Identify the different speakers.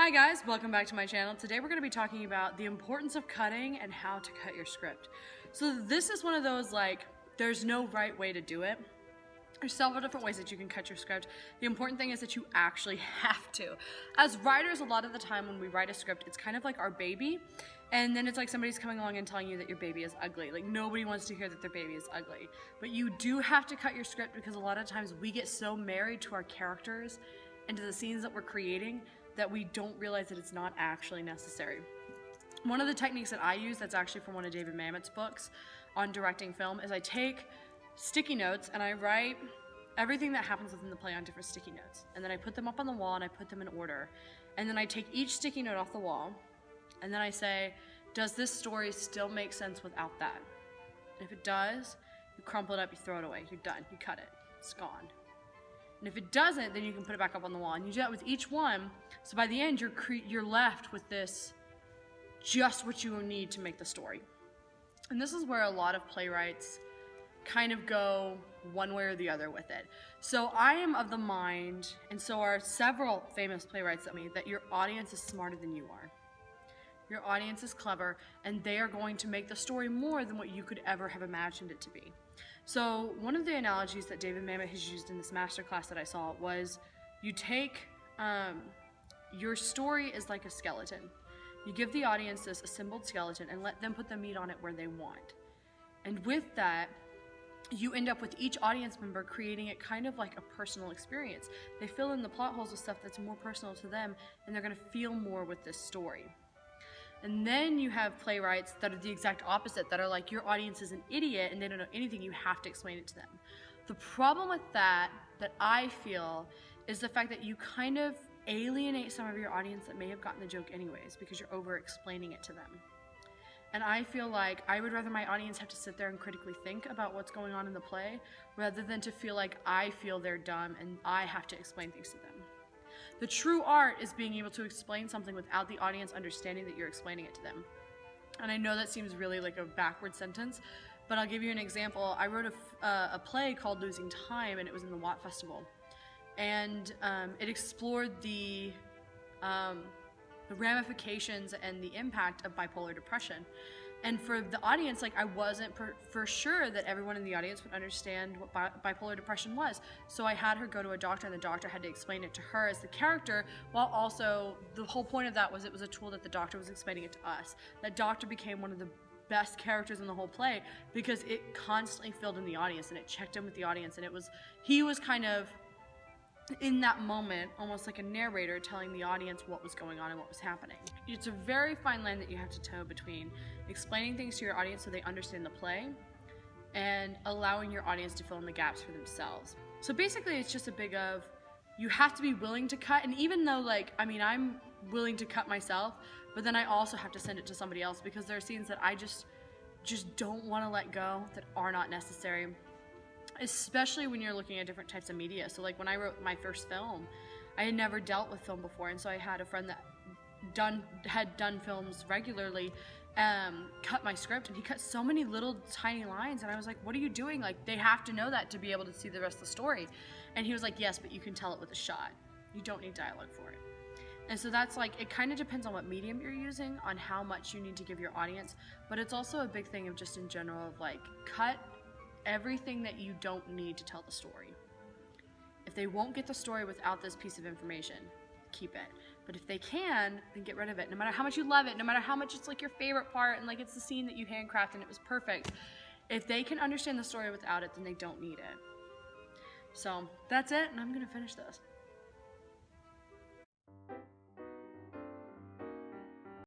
Speaker 1: Hi guys, welcome back to my channel. Today we're going to be talking about the importance of cutting and how to cut your script. So this is one of those there's no right way to do it. There's several different ways that you can cut your script. The important thing is that you actually have to. As writers, a lot of the time when we write a script, it's kind of like our baby. And then it's like somebody's coming along and telling you that your baby is ugly. Like nobody wants to hear that their baby is ugly. But you do have to cut your script because a lot of times we get so married to our characters and to the scenes that we're creating that we don't realize that it's not actually necessary. One of the techniques that I use that's actually from one of David Mamet's books on directing film is I take sticky notes and I write everything that happens within the play on different sticky notes. And then I put them up on the wall and I put them in order. And then I take each sticky note off the wall and then I say, does this story still make sense without that? And if it does, you crumple it up, you throw it away, you're done, you cut it, it's gone. And if it doesn't, then you can put it back up on the wall. And you do that with each one. So by the end, you're left with this, just what you need to make the story. And this is where a lot of playwrights kind of go one way or the other with it. So I am of the mind, and so are several famous playwrights that your audience is smarter than you are. Your audience is clever, and they are going to make the story more than what you could ever have imagined it to be. So one of the analogies that David Mamet has used in this masterclass that I saw was you take your story is like a skeleton. You give the audience this assembled skeleton and let them put the meat on it where they want. And with that, you end up with each audience member creating it kind of like a personal experience. They fill in the plot holes with stuff that's more personal to them, and they're going to feel more with this story. And then you have playwrights that are the exact opposite, that are like, your audience is an idiot and they don't know anything, you have to explain it to them. The problem with that I feel, is the fact that you kind of alienate some of your audience that may have gotten the joke anyways, because you're over explaining it to them. And I feel like I would rather my audience have to sit there and critically think about what's going on in the play, rather than to feel like I feel they're dumb and I have to explain things to them. The true art is being able to explain something without the audience understanding that you're explaining it to them. And I know that seems really like a backward sentence, but I'll give you an example. I wrote a play called Losing Time, and it was in the Watt Festival. And it explored the ramifications and the impact of bipolar depression. And for the audience, I wasn't for sure that everyone in the audience would understand what bipolar depression was. So I had her go to a doctor, and the doctor had to explain it to her as the character, while also the whole point of that was it was a tool that the doctor was explaining it to us. That doctor became one of the best characters in the whole play because it constantly filled in the audience and it checked in with the audience, and he was kind of in that moment, almost like a narrator telling the audience what was going on and what was happening. It's a very fine line that you have to toe between explaining things to your audience so they understand the play and allowing your audience to fill in the gaps for themselves. So basically it's just a big of, you have to be willing to cut, and even though I'm willing to cut myself, but then I also have to send it to somebody else because there are scenes that I just don't want to let go, that are not necessary. Especially when you're looking at different types of media. So when I wrote my first film, I had never dealt with film before, and so I had a friend that had done films regularly cut my script, and he cut so many little tiny lines, and I was like, what are you doing? They have to know that to be able to see the rest of the story. And he was like, yes, but you can tell it with a shot. You don't need dialogue for it. And so that's it kind of depends on what medium you're using, on how much you need to give your audience, but it's also a big thing of just in general of cut everything that you don't need to tell the story. If they won't get the story without this piece of information, keep it. But if they can, then get rid of it. No matter how much you love it, no matter how much it's your favorite part and it's the scene that you handcrafted and it was perfect. If they can understand the story without it, then they don't need it. So that's it, and I'm gonna finish this.